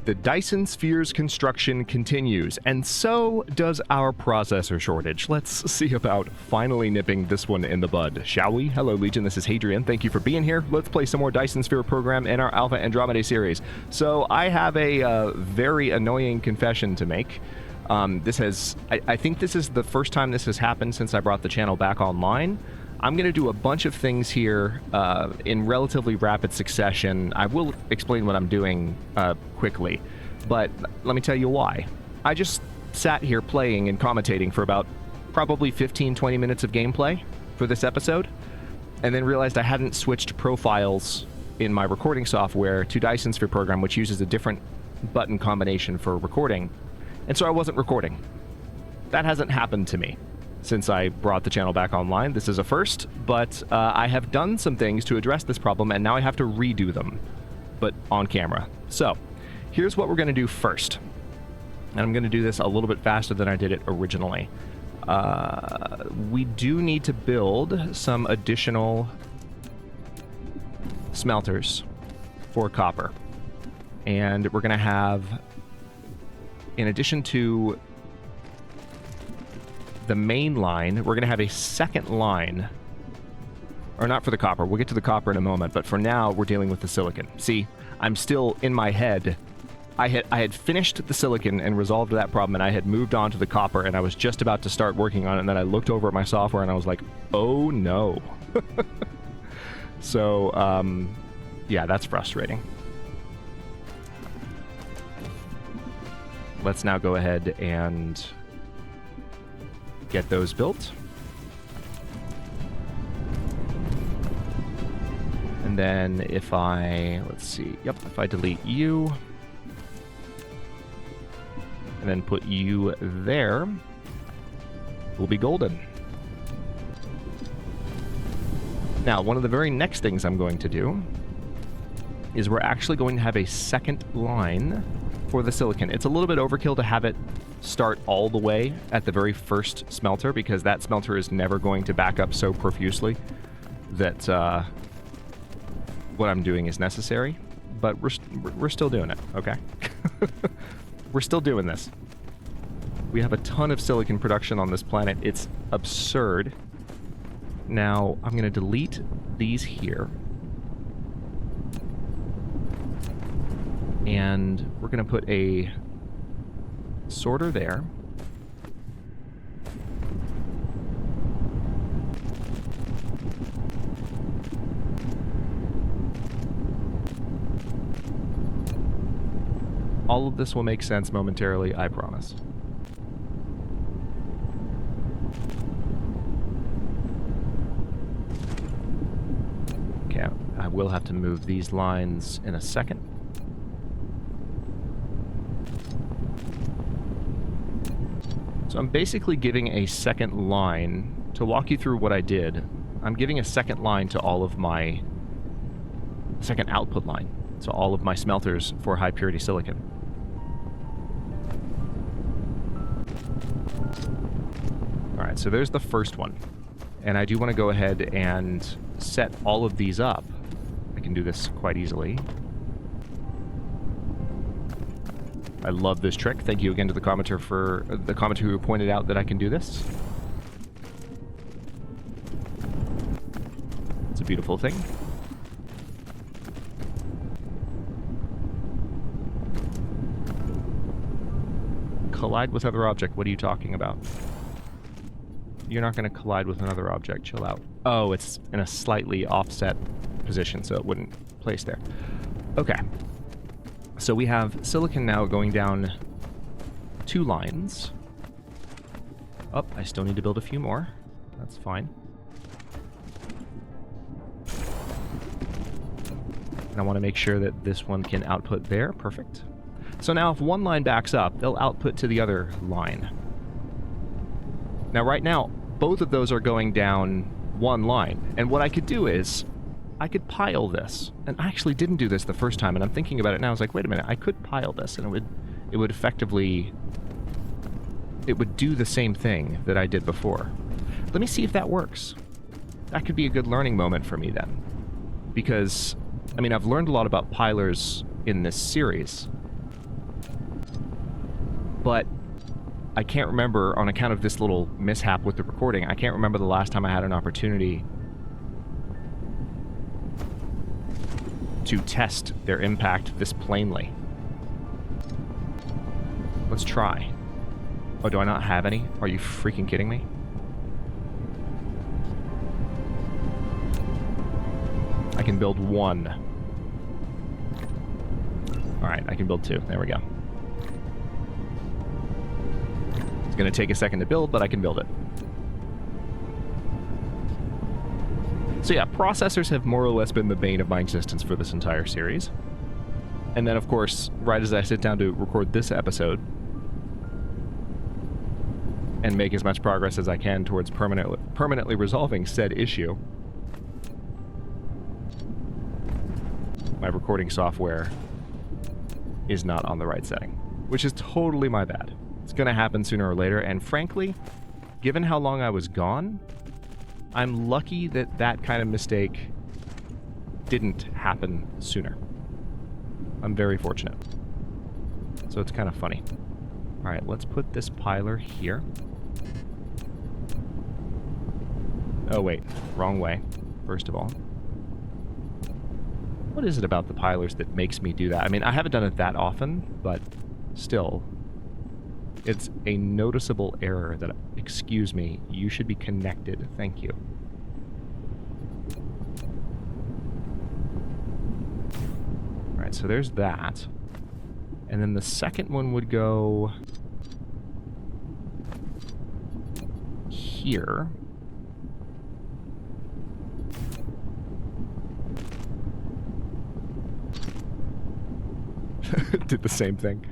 The Dyson Sphere's construction continues, and so does our processor shortage. Let's see about finally nipping this one in the bud, shall we? Hello, Legion, this is Hadrian. Thank you for being here. Let's play some more Dyson Sphere Program in our Alpha Andromedae series. So I have a very annoying confession to make. I think this is the first time this has happened since I brought the channel back online. I'm going to do a bunch of things here in relatively rapid succession. I will explain what I'm doing quickly, but let me tell you why. I just sat here playing and commentating for about probably 15-20 minutes of gameplay for this episode, and then realized I hadn't switched profiles in my recording software to Dyson Sphere Program, which uses a different button combination for recording, and so I wasn't recording. That hasn't happened to me since I brought the channel back online. This is a first, but I have done some things to address this problem, and now I have to redo them, but on camera. So, here's what we're going to do first. And I'm going to do this a little bit faster than I did it originally. We do need to build some additional smelters for copper. And we're going to have, in addition to the main line, we're going to have a second line, or not for the copper, we'll get to the copper in a moment, but for now we're dealing with the silicon. See, I'm still in my head, I had finished the silicon and resolved that problem, and I had moved on to the copper, and I was just about to start working on it, and then I looked over at my software and I was like, oh no. So yeah, that's frustrating. Let's now go ahead and get those built. And then if I, let's see, yep, if I delete you, and then put you there, we'll be golden. Now, one of the very next things I'm going to do is we're actually going to have a second line for the silicon. It's a little bit overkill to have it start all the way at the very first smelter, because that smelter is never going to back up so profusely that what I'm doing is necessary. But we're still doing it, okay? We're still doing this. We have a ton of silicon production on this planet. It's absurd. Now, I'm going to delete these here. And we're going to put a sorter there. All of this will make sense momentarily, I promise. Okay, I will have to move these lines in a second. So I'm basically giving a second line, to walk you through what I did, I'm giving a second line to all of my, second output line, to all of my smelters for high purity silicon. Alright, so there's the first one. And I do want to go ahead and set all of these up. I can do this quite easily. I love this trick. Thank you again to the commenter who pointed out that I can do this. It's a beautiful thing. Collide with other object. What are you talking about? You're not going to collide with another object. Chill out. Oh, it's in a slightly offset position, so it wouldn't place there. Okay. So we have silicon now going down 2 lines. Oh, I still need to build a few more. That's fine. And I want to make sure that this one can output there. Perfect. So now if one line backs up, they'll output to the other line. Now right now, both of those are going down 1 line. And what I could do is, I could pile this. And I actually didn't do this the first time, and I'm thinking about it now. I was like, wait a minute, I could pile this, and it would effectively, it would do the same thing that I did before. Let me see if that works. That could be a good learning moment for me then. Because, I mean, I've learned a lot about pilers in this series, but I can't remember, on account of this little mishap with the recording, I can't remember the last time I had an opportunity to test their impact this plainly. Let's try. Oh, do I not have any? Are you freaking kidding me? I can build one. Alright, I can build two. There we go. It's going to take a second to build, but I can build it. So yeah, processors have more or less been the bane of my existence for this entire series. And then, of course, right as I sit down to record this episode and make as much progress as I can towards permanently resolving said issue, my recording software is not on the right setting, which is totally my bad. It's going to happen sooner or later, and frankly, given how long I was gone, I'm lucky that that kind of mistake didn't happen sooner. I'm very fortunate. So it's kind of funny. Alright, let's put this piler here. Oh wait, wrong way, first of all. What is it about the pilers that makes me do that? I mean, I haven't done it that often, but still, it's a noticeable error that, excuse me, you should be connected. Thank you. Alright, so there's that. And then the second one would go here. Did the same thing.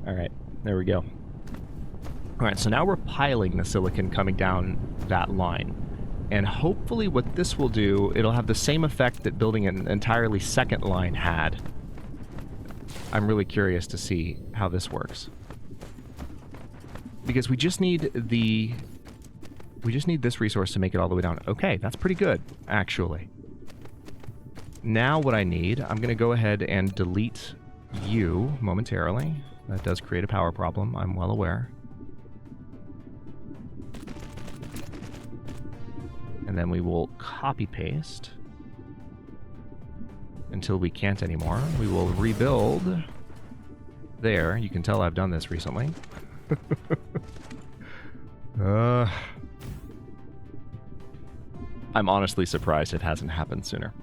Alright, there we go. Alright, so now we're piling the silicon coming down that line. And hopefully what this will do, it'll have the same effect that building an entirely second line had. I'm really curious to see how this works. Because we just need this resource to make it all the way down. Okay, that's pretty good, actually. Now what I need, I'm going to go ahead and delete you momentarily. That does create a power problem, I'm well aware. And then we will copy paste until we can't anymore. We will rebuild. There, you can tell I've done this recently. I'm honestly surprised it hasn't happened sooner.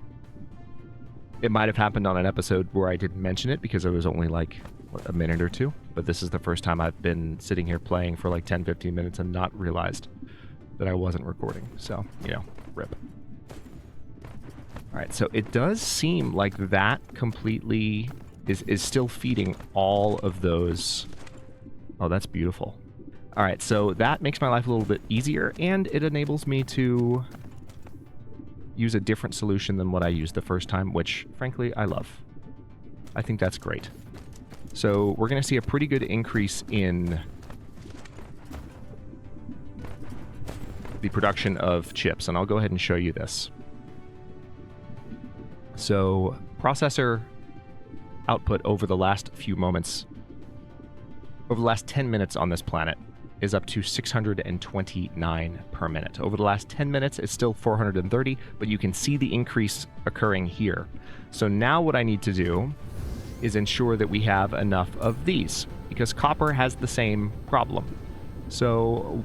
It might have happened on an episode where I didn't mention it because it was only like, what, a minute or two? But this is the first time I've been sitting here playing for like 10-15 minutes and not realized that I wasn't recording. So, you know, rip. Alright, so it does seem like that completely is still feeding all of those. Oh, that's beautiful. Alright, so that makes my life a little bit easier, and it enables me to use a different solution than what I used the first time, which, frankly, I love. I think that's great. So we're going to see a pretty good increase in the production of chips, and I'll go ahead and show you this. So processor output over the last few moments, over the last 10 minutes on this planet, is up to 629 per minute. Over the last 10 minutes, it's still 430, but you can see the increase occurring here. So now what I need to do is ensure that we have enough of these, because copper has the same problem. So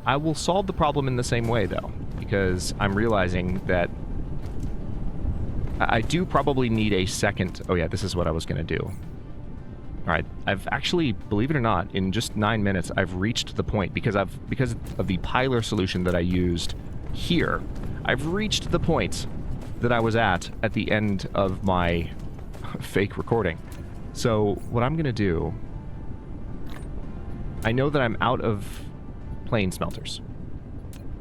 I will solve the problem in the same way, though, because I'm realizing that I do probably need a second. Oh yeah, this is what I was going to do. Alright, I've actually, believe it or not, in just 9 minutes, I've reached the point, because of the piler solution that I used here, I've reached the point that I was at the end of my fake recording. So what I'm going to do, I know that I'm out of plane smelters,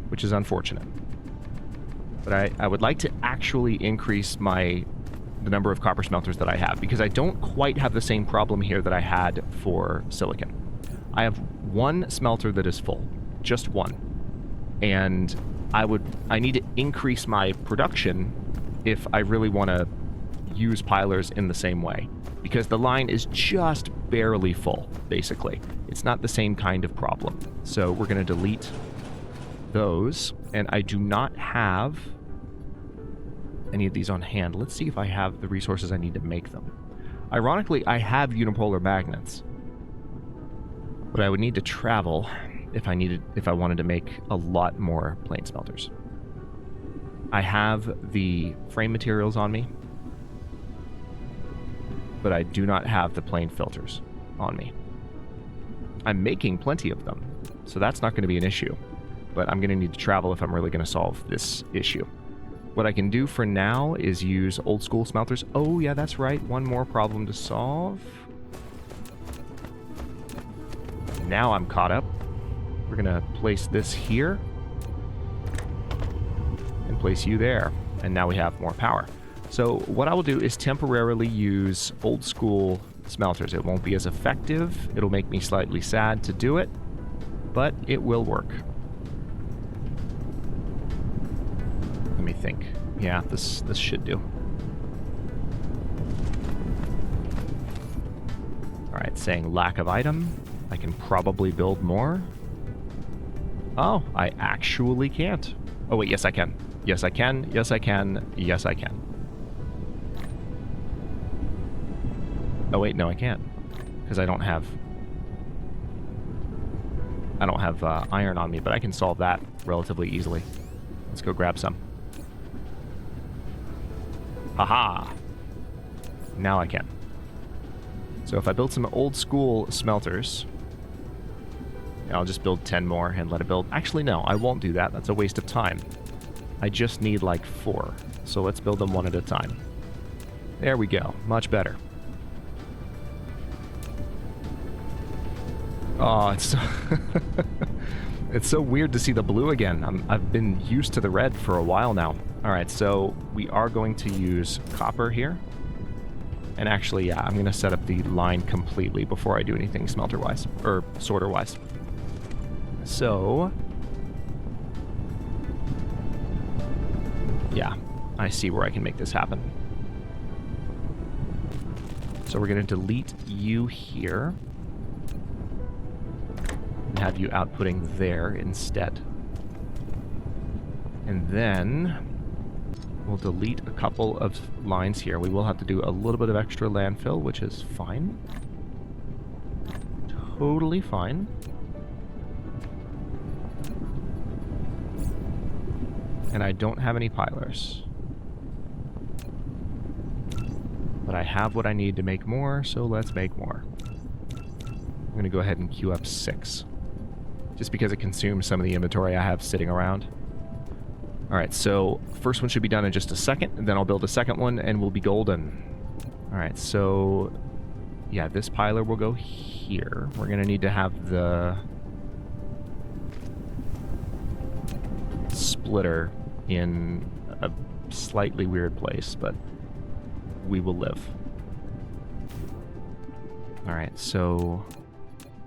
which is unfortunate. But I would like to actually increase the number of copper smelters that I have, because I don't quite have the same problem here that I had for silicon. I have one smelter that is full, just one. And I need to increase my production if I really want to use pilers in the same way, because the line is just barely full, basically. It's not the same kind of problem. So we're going to delete those, and I do not have any of these on hand. Let's see if I have the resources I need to make them. Ironically, I have unipolar magnets, but I would need to travel if I wanted to make a lot more plane smelters. I have the frame materials on me, but I do not have the plane filters on me. I'm making plenty of them, so that's not going to be an issue, but I'm going to need to travel if I'm really going to solve this issue. What I can do for now is use old school smelters. Oh yeah, that's right, one more problem to solve. Now I'm caught up. We're going to place this here and place you there, and now we have more power. So what I will do is temporarily use old school smelters. It won't be as effective. It'll make me slightly sad to do it, but it will work. Let me think. Yeah, this should do. Alright, saying lack of item. I can probably build more. Oh, I actually can't. Oh wait, yes I can. Yes I can, yes I can, yes I can. Oh wait, no I can't. Because I don't have iron on me, but I can solve that relatively easily. Let's go grab some. Haha! Now I can. So if I build some old school smelters, I'll just build 10 more and let it build. Actually, no, I won't do that. That's a waste of time. I just need like 4. So let's build them one at a time. There we go. Much better. Oh, it's so it's so weird to see the blue again. I've been used to the red for a while now. Alright, so we are going to use copper here. And actually, yeah, I'm going to set up the line completely before I do anything smelter-wise, or sorter-wise. So, yeah, I see where I can make this happen. So we're going to delete you here and have you outputting there instead. And then we'll delete a couple of lines here. We will have to do a little bit of extra landfill, which is fine. Totally fine. And I don't have any pilers. But I have what I need to make more, so let's make more. I'm going to go ahead and queue up 6. Just because it consumes some of the inventory I have sitting around. Alright, so first one should be done in just a second, and then I'll build a second one, and we'll be golden. Alright, so yeah, this piler will go here. We're going to need to have the splitter in a slightly weird place, but we will live. Alright, so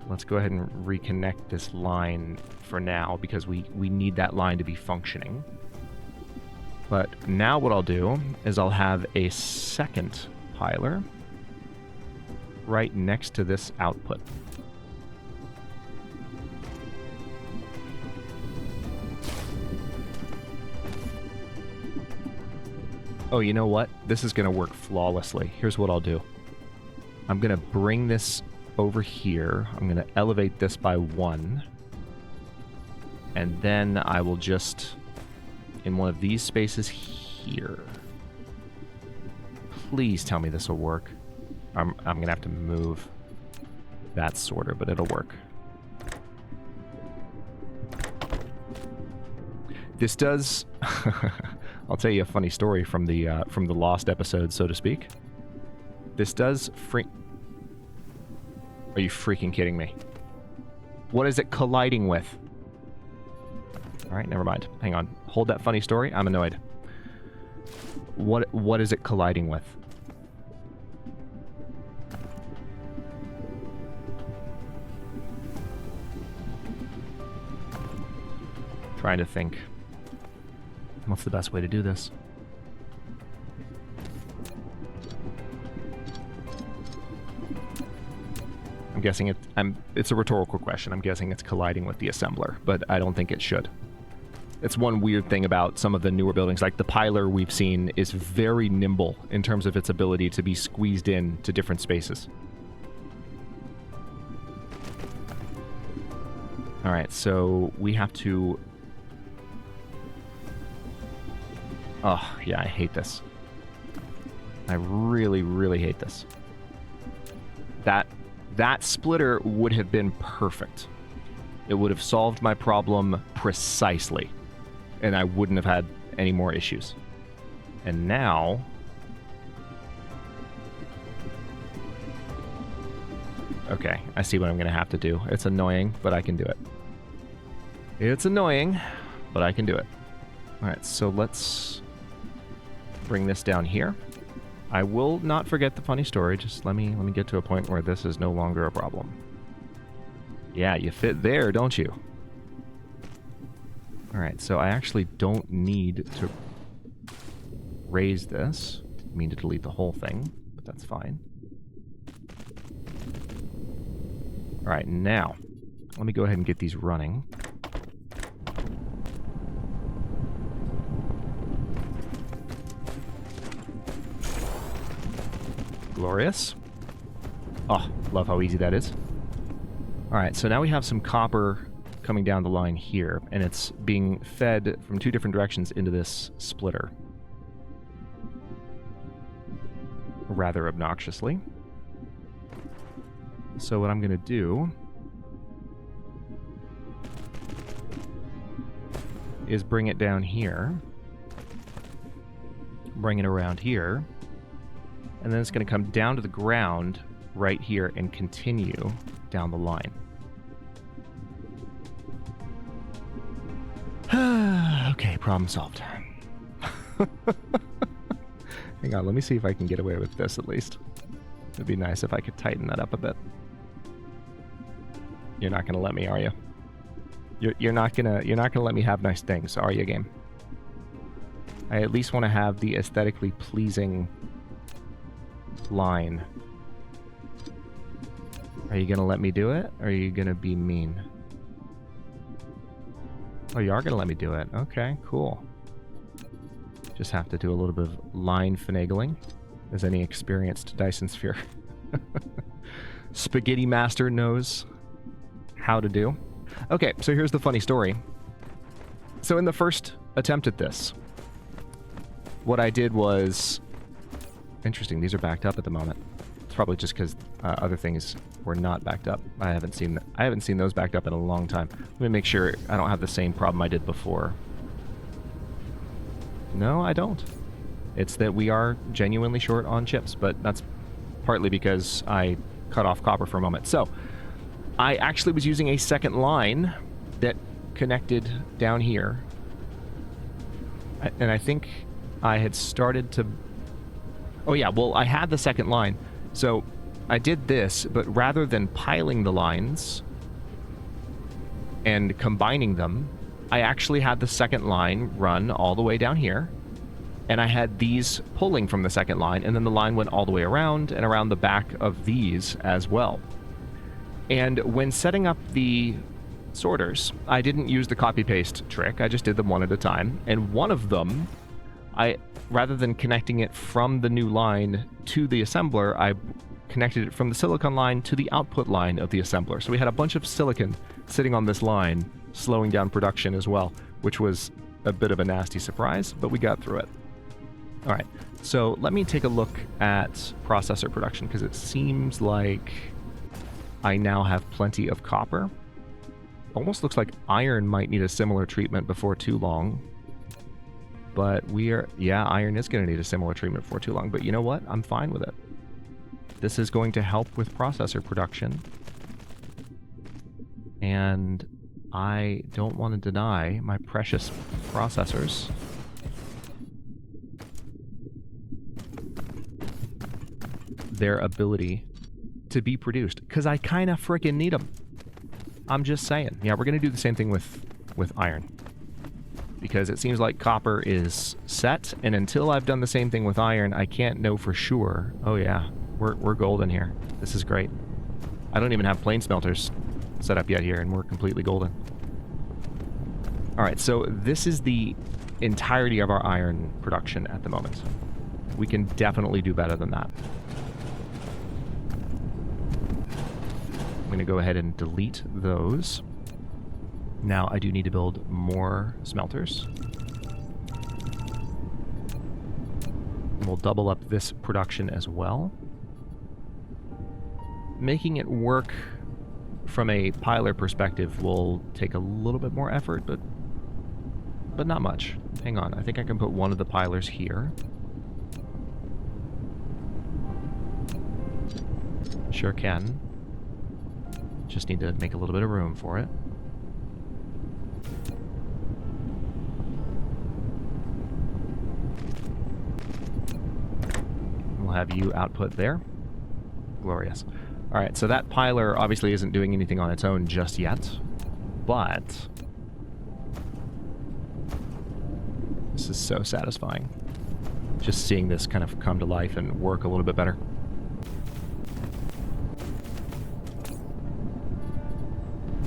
let's go ahead and reconnect this line for now, because we need that line to be functioning. But now what I'll do is I'll have a second piler right next to this output. Oh, you know what? This is going to work flawlessly. Here's what I'll do. I'm going to bring this over here. I'm going to elevate this by 1. And then I will just, in one of these spaces here. Please tell me this will work. I'm going to have to move that sorter, but it'll work. This does... I'll tell you a funny story from the Lost episode, so to speak. This does Are you freaking kidding me? What is it colliding with? Alright, never mind. Hang on. Hold that funny story. I'm annoyed. What is it colliding with? Trying to think. What's the best way to do this? guessing it's a rhetorical question. I'm guessing it's colliding with the assembler, but I don't think it should. It's one weird thing about some of the newer buildings. Like the piler we've seen is very nimble in terms of its ability to be squeezed in to different spaces. All right, so we have to... Oh, yeah, I hate this. I really, really hate this. That splitter would have been perfect. It would have solved my problem precisely, and I wouldn't have had any more issues. And now... Okay, I see what I'm going to have to do. It's annoying, but I can do it. It's annoying, but I can do it. Alright, so let's bring this down here. I will not forget the funny story. Just let me get to a point where this is no longer a problem. Yeah, you fit there, don't you? Alright, so I actually don't need to raise this. Didn't mean to delete the whole thing, but that's fine. Alright, now, let me go ahead and get these running. Glorious. Oh, love how easy that is. Alright, so now we have some copper coming down the line here, and it's being fed from two different directions into this splitter. Rather obnoxiously. So what I'm going to do is bring it down here, bring it around here, and then it's going to come down to the ground right here and continue down the line. Okay, problem solved. Hang on, let me see if I can get away with this at least. It'd be nice if I could tighten that up a bit. You're not going to let me, are you? You're not gonna let me have nice things, are you, game? I at least want to have the aesthetically pleasing line. Are you gonna let me do it, or are you gonna be mean? Oh, you are gonna let me do it. Okay, cool. Just have to do a little bit of line finagling, as any experienced Dyson Sphere spaghetti master knows how to do. Okay, so here's the funny story. So in the first attempt at this, what I did was... Interesting, these are backed up at the moment. It's probably just because other things were not backed up. I haven't seen those backed up in a long time. Let me make sure I don't have the same problem I did before. No, I don't. It's that we are genuinely short on chips, but that's partly because I cut off copper for a moment. So, I actually was using a second line that connected down here. And I think I had started to... Oh yeah, well, I had the second line. So I did this, but rather than piling the lines and combining them, I actually had the second line run all the way down here. And I had these pulling from the second line, and then the line went all the way around and around the back of these as well. And when setting up the sorters, I didn't use the copy-paste trick. I just did them one at a time. And one of them, rather than connecting it from the new line to the assembler, I connected it from the silicon line to the output line of the assembler. So we had a bunch of silicon sitting on this line, slowing down production as well, which was a bit of a nasty surprise, but we got through it. All right, so let me take a look at processor production, because it seems like I now have plenty of copper. Almost looks like iron might need a similar treatment before too long. But yeah, iron is going to need a similar treatment before too long. But you know what? I'm fine with it. This is going to help with processor production. And I don't want to deny my precious processors their ability to be produced, because I kind of freaking need them. I'm just saying. Yeah, we're going to do the same thing with iron, because it seems like copper is set, and until I've done the same thing with iron, I can't know for sure. Oh yeah, we're golden here. This is great. I don't even have plane smelters set up yet here, and we're completely golden. Alright, so this is the entirety of our iron production at the moment. We can definitely do better than that. I'm going to go ahead and delete those. Now I do need to build more smelters. We'll double up this production as well. Making it work from a piler perspective will take a little bit more effort, but not much. Hang on, I think I can put one of the pilers here. Sure can. Just need to make a little bit of room for it. We'll have you output there. Glorious. Alright, so that piler obviously isn't doing anything on its own just yet, but this is so satisfying. Just seeing this kind of come to life and work a little bit better.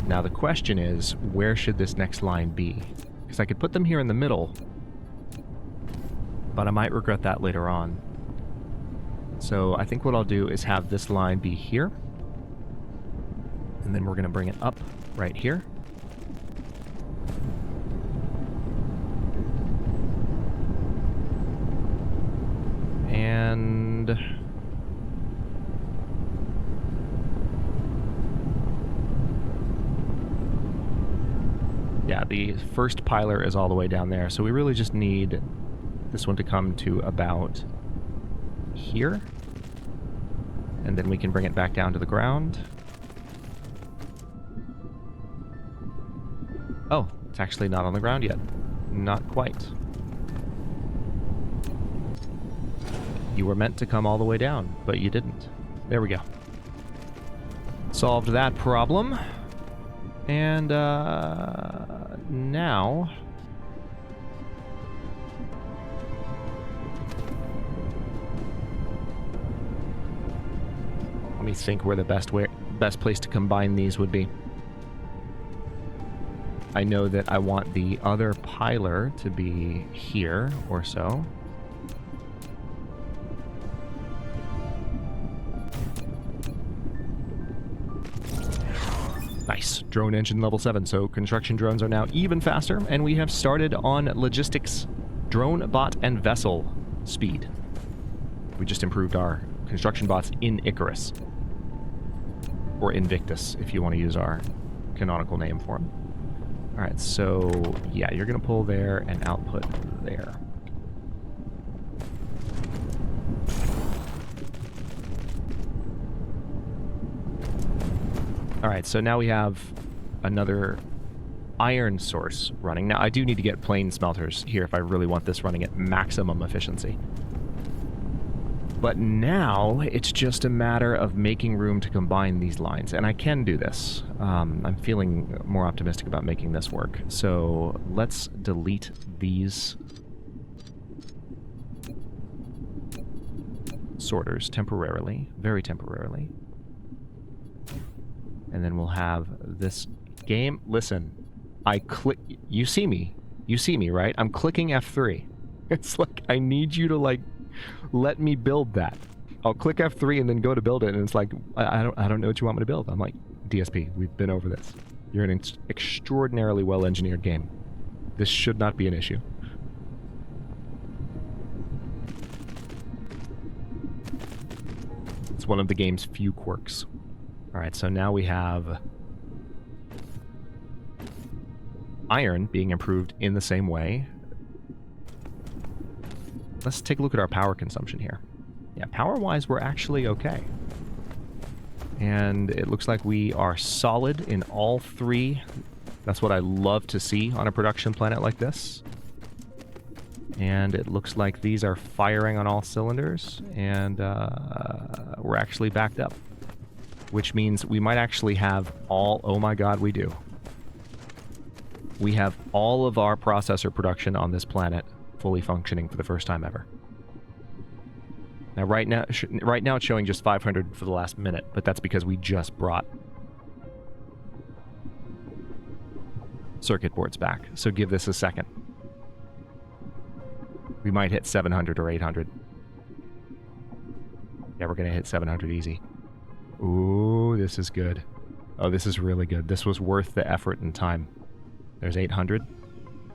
Now the question is, where should this next line be? Because I could put them here in the middle, but I might regret that later on. So I think what I'll do is have this line be here, and then we're going to bring it up right here. And yeah, the first piler is all the way down there, so we really just need this one to come to about here, and then we can bring it back down to the ground. Oh, it's actually not on the ground yet. Not quite. You were meant to come all the way down, but you didn't. There we go. Solved that problem. And now let me think where the best place to combine these would be. I know that I want the other piler to be here or so. Nice. Drone engine level 7, so construction drones are now even faster, and we have started on logistics, drone, bot, and vessel speed. We just improved our construction bots in Icarus. Or Invictus, if you want to use our canonical name for them. Alright, so yeah, you're going to pull there and output there. Alright, so now we have another iron source running. Now, I do need to get plane smelters here if I really want this running at maximum efficiency. But now, it's just a matter of making room to combine these lines, and I can do this. I'm feeling more optimistic about making this work. So, let's delete these sorters temporarily, very temporarily. And then we'll have this game. Listen, I click. You see me, right? I'm clicking F3. It's like I need you to like let me build that. I'll click F3 and then go to build it, and it's like I don't know what you want me to build. I'm like, DSP, we've been over this. You're an extraordinarily well-engineered game. This should not be an issue. It's one of the game's few quirks. Alright, so now we have iron being improved in the same way. Let's take a look at our power consumption here. Yeah, power-wise, we're actually okay. And it looks like we are solid in all three. That's what I love to see on a production planet like this. And it looks like these are firing on all cylinders, and we're actually backed up. Which means we might actually have all... Oh my god, we do. We have all of our processor production on this planet fully functioning for the first time ever. Now, right now it's showing just 500 for the last minute, but that's because we just brought circuit boards back. So give this a second. We might hit 700 or 800. Yeah, we're going to hit 700 easy. Ooh, this is good. Oh, this is really good. This was worth the effort and time. There's 800.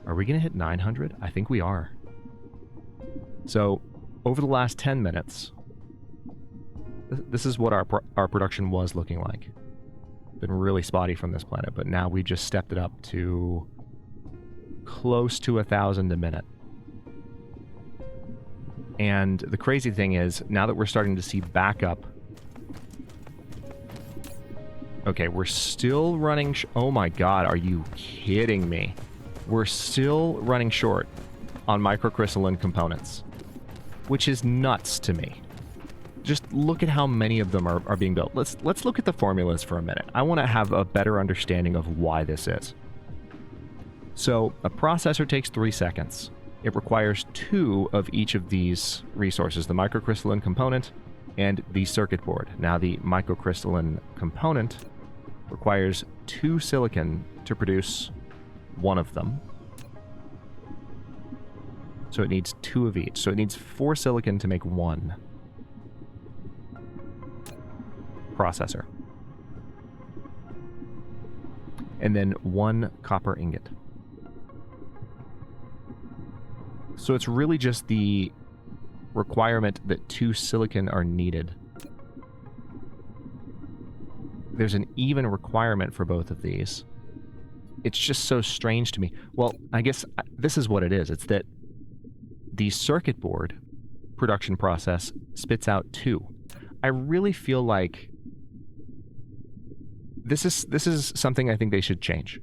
Are we going to hit 900? I think we are. So, over the last 10 minutes, this is what our production was looking like. Been really spotty from this planet, but now we just stepped it up to close to 1,000 a minute. And the crazy thing is, now that we're starting to see backup... Okay, we're still running... Oh my god, are you kidding me? We're still running short on microcrystalline components, which is nuts to me. Just look at how many of them are being built. Let's look at the formulas for a minute. I want to have a better understanding of why this is. So, a processor takes 3 seconds. It requires 2 of each of these resources, the microcrystalline component and the circuit board. Now, the microcrystalline component requires 2 silicon to produce 1 of them. So it needs 2 of each. So it needs 4 silicon to make 1 processor. And then 1 copper ingot. So it's really just the requirement that 2 silicon are needed. There's an even requirement for both of these. It's just so strange to me. Well, I guess this is what it is. It's that the circuit board production process spits out 2. I really feel like this is something I think they should change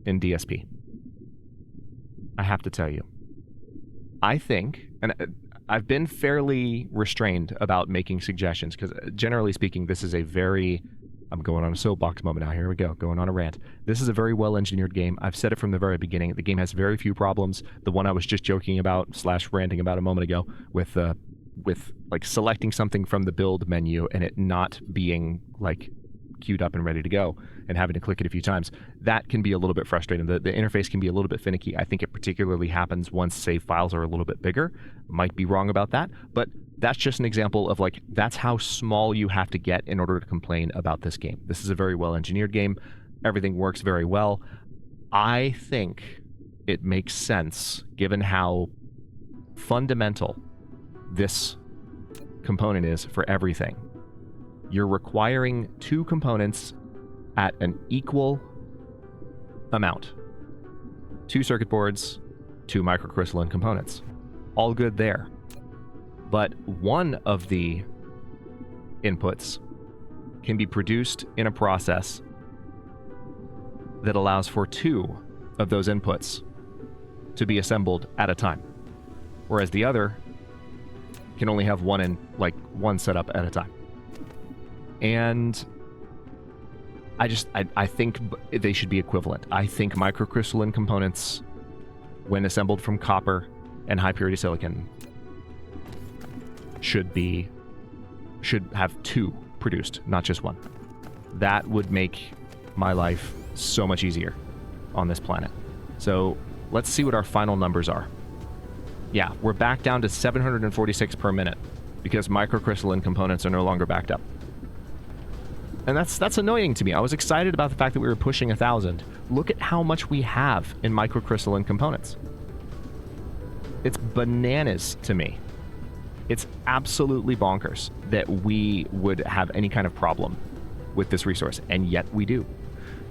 in DSP. I have to tell you. I think, and I've been fairly restrained about making suggestions, because generally speaking, this is a very... I'm going on a soapbox moment now. Here we go. Going on a rant. This is a very well-engineered game. I've said it from the very beginning. The game has very few problems. The one I was just joking about / ranting about a moment ago with like selecting something from the build menu and it not being like queued up and ready to go and having to click it a few times. That can be a little bit frustrating. The interface can be a little bit finicky. I think it particularly happens once save files are a little bit bigger. Might be wrong about that, but that's just an example of like, that's how small you have to get in order to complain about this game. This is a very well-engineered game. Everything works very well. I think it makes sense, given how fundamental this component is for everything. You're requiring 2 components at an equal amount. 2 circuit boards, 2 microcrystalline components. All good there. But one of the inputs can be produced in a process that allows for 2 of those inputs to be assembled at a time, whereas the other can only have one setup at a time. And I think they should be equivalent. I think microcrystalline components, when assembled from copper and high purity silicon, should have 2 produced, not just 1. That would make my life so much easier on this planet. So let's see what our final numbers are. Yeah, we're back down to 746 per minute because microcrystalline components are no longer backed up. And that's annoying to me. I was excited about the fact that we were pushing 1,000. Look at how much we have in microcrystalline components. It's bananas to me. It's absolutely bonkers that we would have any kind of problem with this resource, and yet we do.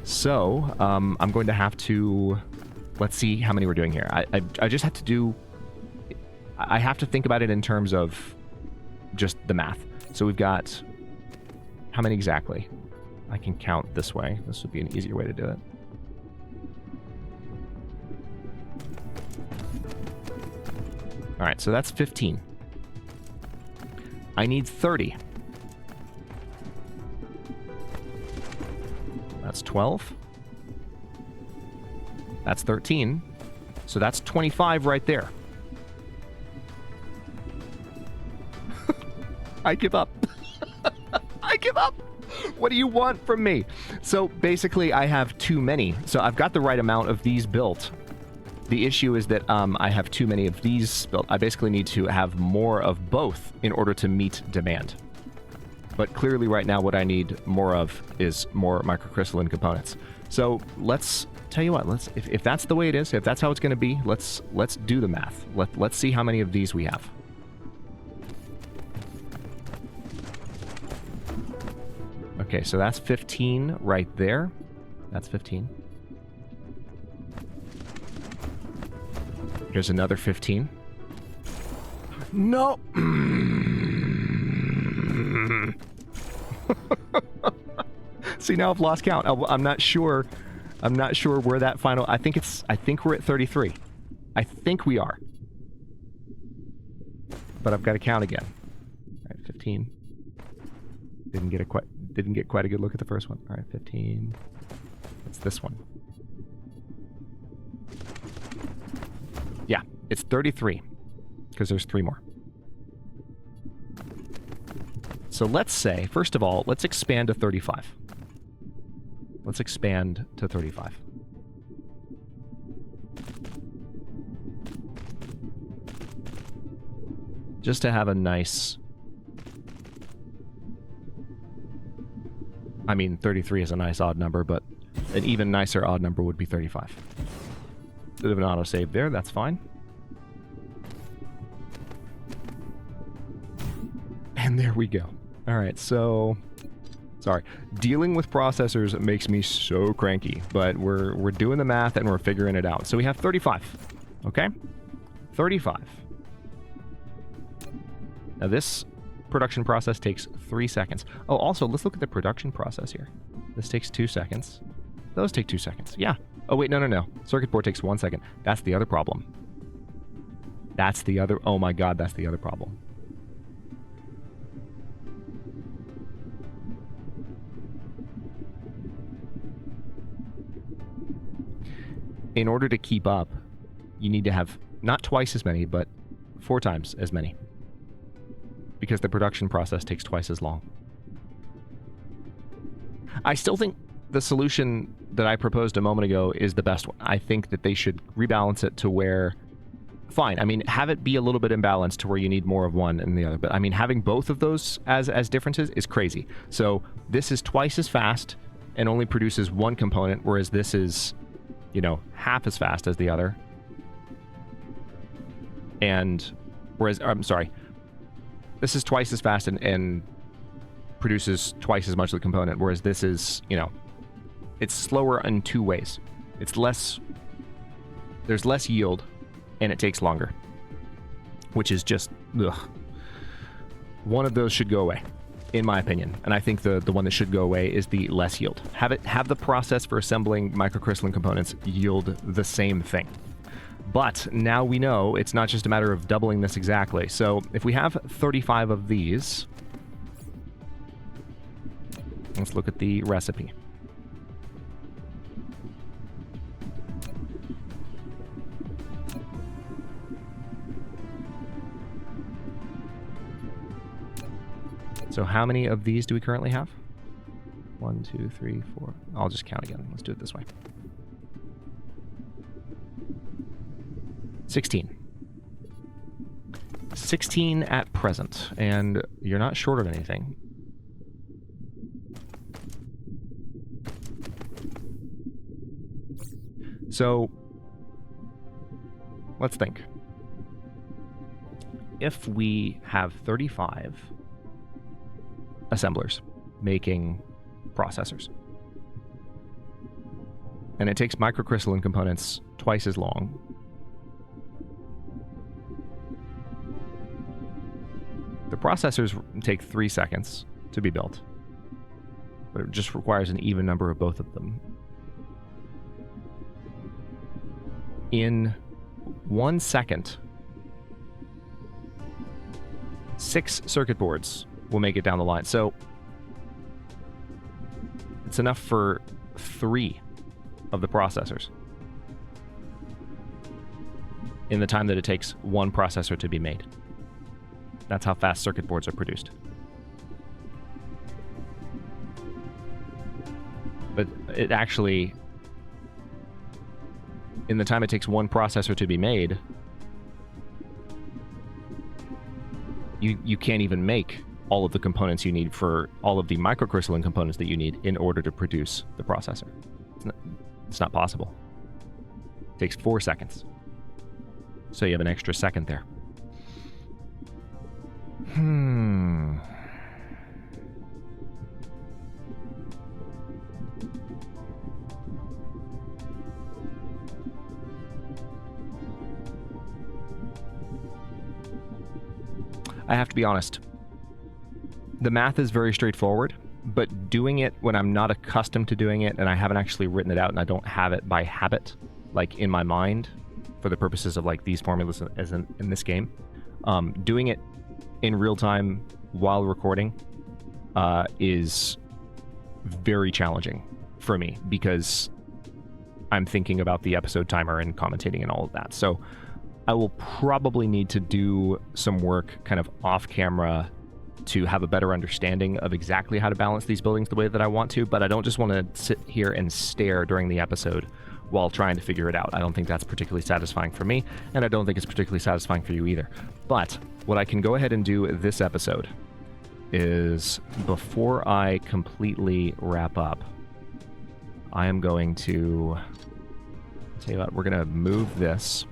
So, I'm going to have to... Let's see how many we're doing here. I just have to do... I have to think about it in terms of just the math. So we've got... How many exactly? I can count this way. This would be an easier way to do it. Alright, so that's 15. I need 30. That's 12. That's 13. So that's 25 right there. I give up. I give up. What do you want from me? So basically, I have too many. So I've got the right amount of these built. The issue is that I have too many of these built. I basically need to have more of both in order to meet demand. But clearly right now what I need more of is more microcrystalline components. So let's tell you what, if that's the way it is, if that's how it's going to be, let's do the math. Let's see how many of these we have. Okay, so that's 15 right there. That's 15. Here's another 15. No! See, now I've lost count. I'm not sure. I'm not sure where that final... I think we're at 33. I think we are. But I've got to count again. All right, 15. Didn't get quite a good look at the first one. All right, 15. It's this one. Yeah, it's 33. Because there's 3 more. So let's say, first of all, let's expand to 35. Let's expand to 35. Just to have a nice... I mean, 33 is a nice odd number, but an even nicer odd number would be 35. Bit of an autosave there, that's fine. And there we go. Alright, so... Sorry. Dealing with processors makes me so cranky, but we're doing the math and we're figuring it out. So we have 35. Okay? 35. Now this production process takes 3 seconds. Oh, also, let's look at the production process here. This takes 2 seconds. Those take 2 seconds. Yeah. Oh, wait, no. Circuit board takes 1 second. That's the other problem. That's the other... Oh my god, that's the other problem. In order to keep up, you need to have not twice as many, but 4 times as many. Because the production process takes twice as long. I still think the solution that I proposed a moment ago is the best one. I think that they should rebalance it to where... Fine, I mean, have it be a little bit imbalanced to where you need more of one than the other. But I mean, having both of those as differences is crazy. So this is twice as fast and only produces one component, whereas this is... you know, half as fast as the other. And, whereas, I'm sorry, this is twice as fast and produces twice as much of the component, whereas this is, you know, it's slower in 2 ways. It's less, there's less yield, and it takes longer. Which is just, ugh. One of those should go away, in my opinion. And I think the one that should go away is the less yield. Have the process for assembling microcrystalline components yield the same thing. But now we know it's not just a matter of doubling this exactly. So if we have 35 of these, let's look at the recipe. So how many of these do we currently have? 1, 2, 3, 4. I'll just count again. Let's do it this way. 16. 16 at present, and you're not short of anything. So, let's think. If we have 35 assemblers making processors, and it takes microcrystalline components twice as long, the processors take 3 seconds to be built, but it just requires an even number of both of them. In 1 second, 6 circuit boards will make it down the line. So it's enough for 3 of the processors in the time that it takes one processor to be made. That's how fast circuit boards are produced. But it actually, in the time it takes one processor to be made, you can't even make all of the components you need for all of the microcrystalline components that you need in order to produce the processor. It's not possible. It takes 4 seconds. So you have an extra second there. I have to be honest. The math is very straightforward, but doing it when I'm not accustomed to doing it and I haven't actually written it out and I don't have it by habit, like in my mind, for the purposes of like these formulas as in this game, doing it in real time while recording is very challenging for me because I'm thinking about the episode timer and commentating and all of that. So I will probably need to do some work kind of off camera to have a better understanding of exactly how to balance these buildings the way that I want to, but I don't just want to sit here and stare during the episode while trying to figure it out. I don't think that's particularly satisfying for me, and I don't think it's particularly satisfying for you either. But what I can go ahead and do this episode is, before I completely wrap up, I am going to tell you what, we're going to move this.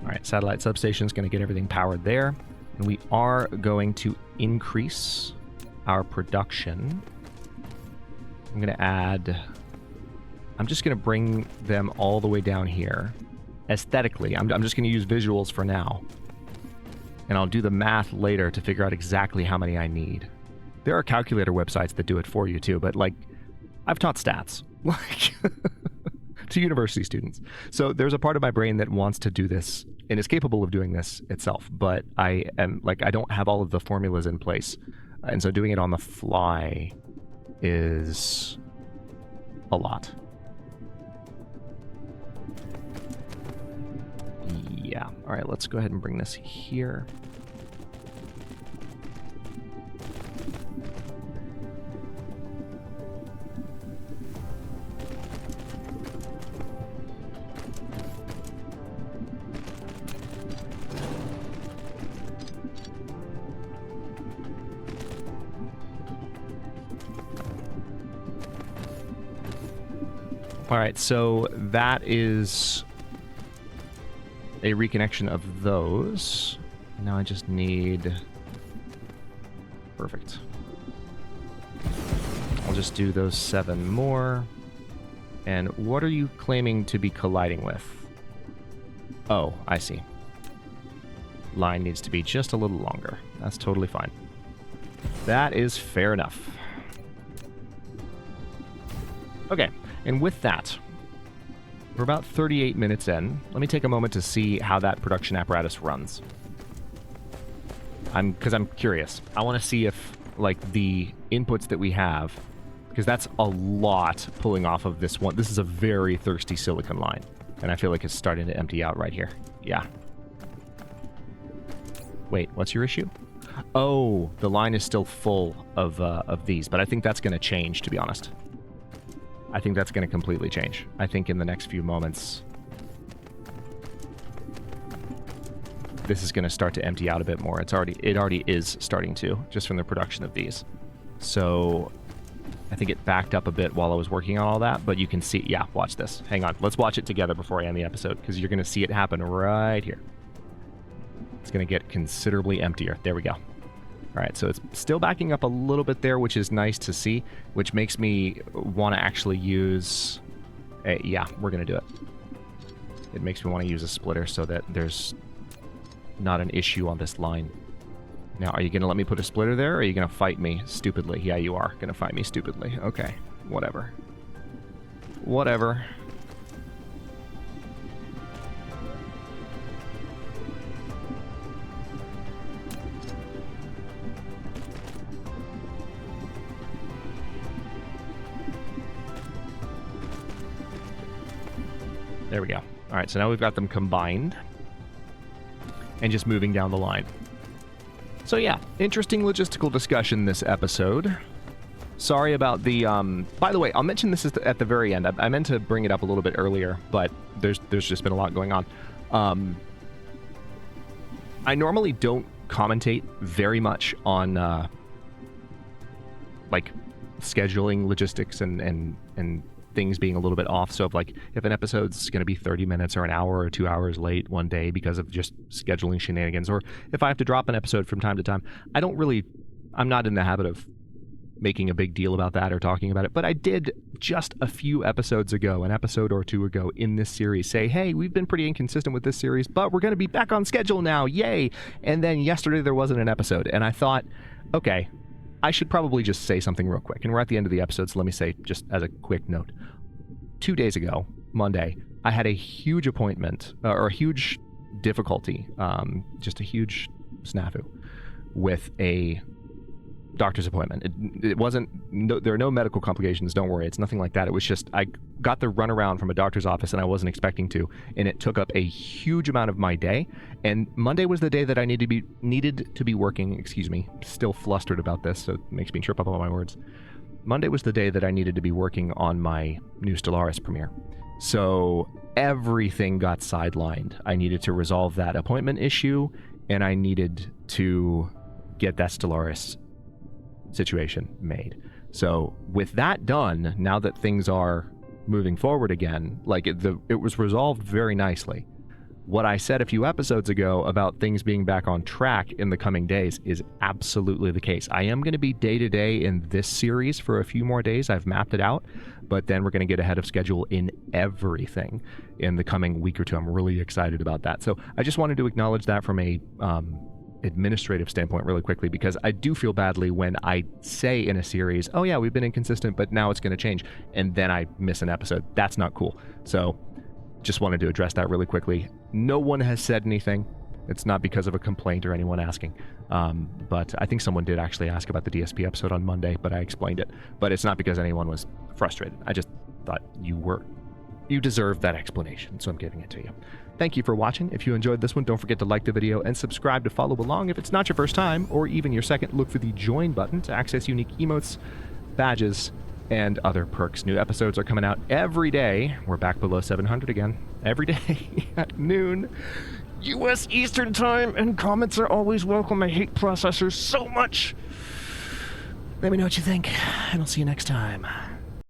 All right, satellite substation is going to get everything powered there. And we are going to increase our production. I'm going to add... I'm just going to bring them all the way down here. Aesthetically, I'm just going to use visuals for now. And I'll do the math later to figure out exactly how many I need. There are calculator websites that do it for you too, but like, I've taught stats. Like... to university students. So there's a part of my brain that wants to do this and is capable of doing this itself, but I don't have all of the formulas in place. And so doing it on the fly is a lot. Yeah. All right, let's go ahead and bring this here. All right, so that is a reconnection of those. Now I just need... Perfect. I'll just do those 7 more. And what are you claiming to be colliding with? Oh, I see. Line needs to be just a little longer. That's totally fine. That is fair enough. Okay. And with that, we're about 38 minutes in. Let me take a moment to see how that production apparatus runs. Because I'm curious. I want to see if, like, the inputs that we have, because that's a lot pulling off of this one. This is a very thirsty silicon line, and I feel like it's starting to empty out right here. Yeah. Wait, what's your issue? Oh, the line is still full of these, but I think that's going to change, to be honest. I think that's going to completely change. I think in the next few moments, this is going to start to empty out a bit more. It already is starting to, just from the production of these. So I think it backed up a bit while I was working on all that, but you can see, yeah, watch this. Hang on, let's watch it together before I end the episode, because you're going to see it happen right here. It's going to get considerably emptier. There we go. All right, so it's still backing up a little bit there, which is nice to see, which makes me want to actually use... yeah, we're going to do it. It makes me want to use a splitter so that there's not an issue on this line. Now, are you going to let me put a splitter there, or are you going to fight me stupidly? Yeah, you are going to fight me stupidly. Okay, whatever. Whatever. There we go. All right, so now we've got them combined and just moving down the line. So yeah, interesting logistical discussion this episode. Sorry about the, by the way, I'll mention this at the very end. I meant to bring it up a little bit earlier, but there's just been a lot going on. I normally don't commentate very much on, like, scheduling logistics and things being a little bit off. So if an episode's going to be 30 minutes or an hour or 2 hours late one day because of just scheduling shenanigans, or if I have to drop an episode from time to time, I'm not in the habit of making a big deal about that or talking about it. But I did just a few episodes ago, an episode or two ago in this series, say, hey, we've been pretty inconsistent with this series, but we're going to be back on schedule now. Yay. And then yesterday there wasn't an episode. And I thought, okay, I should probably just say something real quick. And we're at the end of the episode, so let me say just as a quick note. 2 days ago, Monday, I had a huge appointment, or a huge difficulty, just a huge snafu with a doctor's appointment. It wasn't, there are no medical complications, don't worry, it's nothing like that. It was just, I got the runaround from a doctor's office and I wasn't expecting to, and it took up a huge amount of my day. And Monday was the day that I needed to be working, still flustered about this, so it makes me trip up on my words. Monday was the day that I needed to be working on my new Stellaris premiere. So everything got sidelined. I needed to resolve that appointment issue, and I needed to get that Stellaris situation made. So with that done, now that things are moving forward again, like it was resolved very nicely. What I said a few episodes ago about things being back on track in the coming days is absolutely the case. I am going to be day-to-day in this series for a few more days. I've mapped it out, but then we're going to get ahead of schedule in everything in the coming week or two. I'm really excited about that. So I just wanted to acknowledge that from a administrative standpoint really quickly, because I do feel badly when I say in a series, oh yeah, we've been inconsistent, but now it's going to change, and then I miss an episode. That's not cool. So just wanted to address that really quickly. No one has said anything. It's not because of a complaint or anyone asking. But I think someone did actually ask about the DSP episode on Monday, but I explained it. But it's not because anyone was frustrated. I just thought you deserved that explanation, so I'm giving it to you. Thank you for watching. If you enjoyed this one, don't forget to like the video and subscribe to follow along. If it's not your first time, or even your second, look for the join button to access unique emotes, badges, and other perks. New episodes are coming out every day. We're back below 700 again. Every day at noon. U.S. Eastern Time, and comments are always welcome. I hate processors so much. Let me know what you think, and I'll see you next time.